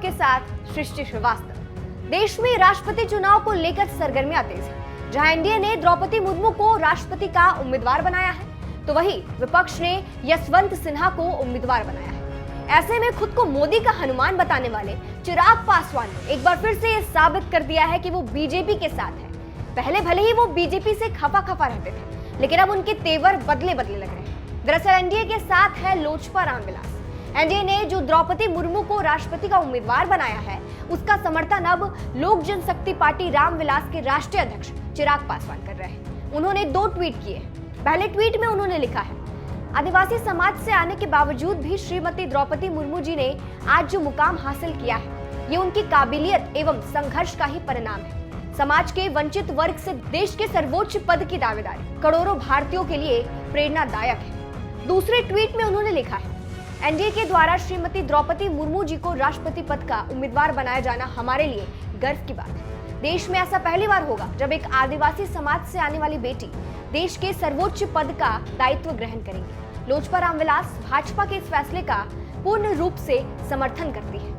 आपके साथ सृष्टि श्रीवास्तव। देश में राष्ट्रपति चुनाव को लेकर सरगर्मियां तेज है। जहां एनडीए ने द्रौपदी मुर्मू को राष्ट्रपति का उम्मीदवार बनाया है, तो वहीं विपक्ष ने यशवंत सिन्हा को उम्मीदवार बनाया है। ऐसे में खुद को मोदी का हनुमान बताने वाले चिराग पासवान ने एक बार फिर से ये साबित कर दिया है कि वो बीजेपी के साथ है। पहले भले ही वो बीजेपी से खफा खफा रहते थे, लेकिन अब उनके तेवर बदले बदले लग रहे हैं। दरअसल एनडीए के साथ है लोजपा रामविलास। एनडीए ने जो द्रौपदी मुर्मू को राष्ट्रपति का उम्मीदवार बनाया है, उसका समर्थन अब लोक जनशक्ति पार्टी रामविलास के राष्ट्रीय अध्यक्ष चिराग पासवान कर रहे हैं। उन्होंने 2 ट्वीट किए। पहले ट्वीट में उन्होंने लिखा है, आदिवासी समाज से आने के बावजूद भी श्रीमती द्रौपदी मुर्मू जी ने आज जो मुकाम हासिल किया है, ये उनकी काबिलियत एवं संघर्ष का ही परिणाम है। समाज के वंचित वर्ग से देश के सर्वोच्च पद की दावेदारी करोड़ों भारतीयों के लिए प्रेरणादायक है। दूसरे ट्वीट में उन्होंने लिखा है, एनडीए के द्वारा श्रीमती द्रौपदी मुर्मू जी को राष्ट्रपति पद का उम्मीदवार बनाया जाना हमारे लिए गर्व की बात है। देश में ऐसा पहली बार होगा जब एक आदिवासी समाज से आने वाली बेटी देश के सर्वोच्च पद का दायित्व ग्रहण करेंगी। लोजपा रामविलास भाजपा के इस फैसले का पूर्ण रूप से समर्थन करती है।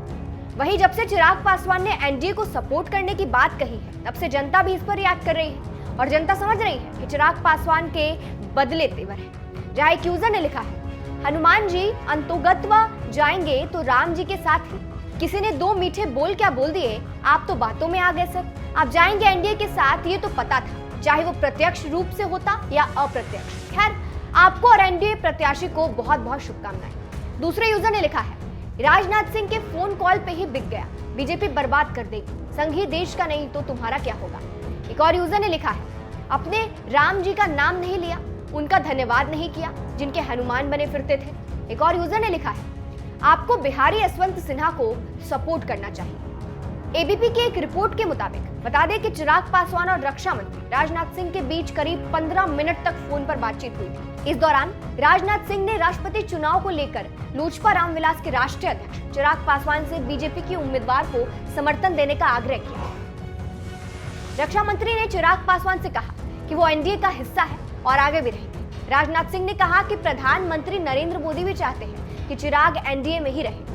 वहीं जब से चिराग पासवान ने एनडीए को सपोर्ट करने की बात कही है, तब से जनता भी इस पर रिएक्ट कर रही है और जनता समझ रही है कि चिराग पासवान के बदले तेवर है। जहां एक यूजर ने लिखा है, हनुमान जी अंतोगत्वा जाएंगे तो राम जी के साथ ही। किसी ने 2 मीठे बोल क्या बोल दिए, आप तो बातों में आ गए सर। आप जाएंगे एनडीए के साथ, ये तो पता था, चाहे वो प्रत्यक्ष रूप से होता या अप्रत्यक्ष। खैर, आपको और एनडीए प्रत्याशी को बहुत बहुत शुभकामनाएं। दूसरे यूजर ने लिखा है, राजनाथ सिंह के फोन कॉल पे ही बिक गया, बीजेपी बर्बाद कर देगी, संघ ही देश का नहीं तो तुम्हारा क्या होगा। एक और यूजर ने लिखा है, अपने राम जी का नाम नहीं लिया, उनका धन्यवाद नहीं किया जिनके हनुमान बने फिरते थे। एक और यूजर ने लिखा है, आपको बिहारी यशवंत सिन्हा को सपोर्ट करना चाहिए। एबीपी की एक रिपोर्ट के मुताबिक बता दें कि चिराग पासवान और रक्षा मंत्री राजनाथ सिंह के बीच करीब 15 मिनट तक फोन पर बातचीत हुई थी। इस दौरान राजनाथ सिंह ने राष्ट्रपति चुनाव को लेकर लोजपा रामविलास के राष्ट्रीय अध्यक्ष चिराग पासवान से बीजेपी के उम्मीदवार को समर्थन देने का आग्रह किया। रक्षा मंत्री ने चिराग पासवान से कहा कि वो एनडीए का हिस्सा है और आगे भी रहेंगे। राजनाथ सिंह ने कहा कि प्रधानमंत्री नरेंद्र मोदी भी चाहते हैं कि चिराग एनडीए में ही रहे।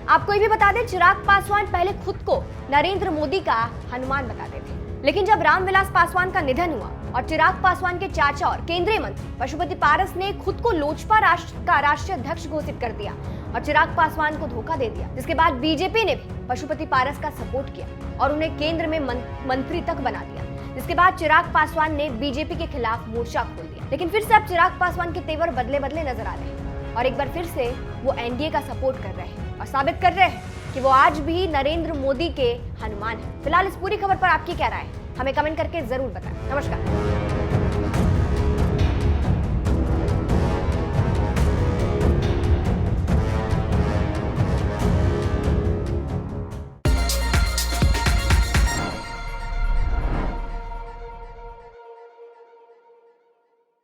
आपको ये भी बता दें, चिराग पासवान पहले खुद को नरेंद्र मोदी का हनुमान बताते थे, लेकिन जब रामविलास पासवान का निधन हुआ और चिराग पासवान के चाचा और केंद्रीय मंत्री पशुपति पारस ने खुद को लोजपा राष्ट्र का राष्ट्रीय अध्यक्ष घोषित कर दिया और चिराग पासवान को धोखा दे दिया, जिसके बाद बीजेपी ने भी पशुपति पारस का सपोर्ट किया और उन्हें केंद्र में मंत्री तक बना दिया। जिसके बाद चिराग पासवान ने बीजेपी के खिलाफ मोर्चा खोल दिया। लेकिन फिर से अब चिराग पासवान के तेवर बदले बदले नजर आ रहे हैं और एक बार फिर से वो एनडीए का सपोर्ट कर रहे हैं और साबित कर रहे हैं कि वो आज भी नरेंद्र मोदी के हनुमान हैं। फिलहाल इस पूरी खबर पर आपकी क्या राय है, हमें कमेंट करके जरूर बताएं। नमस्कार।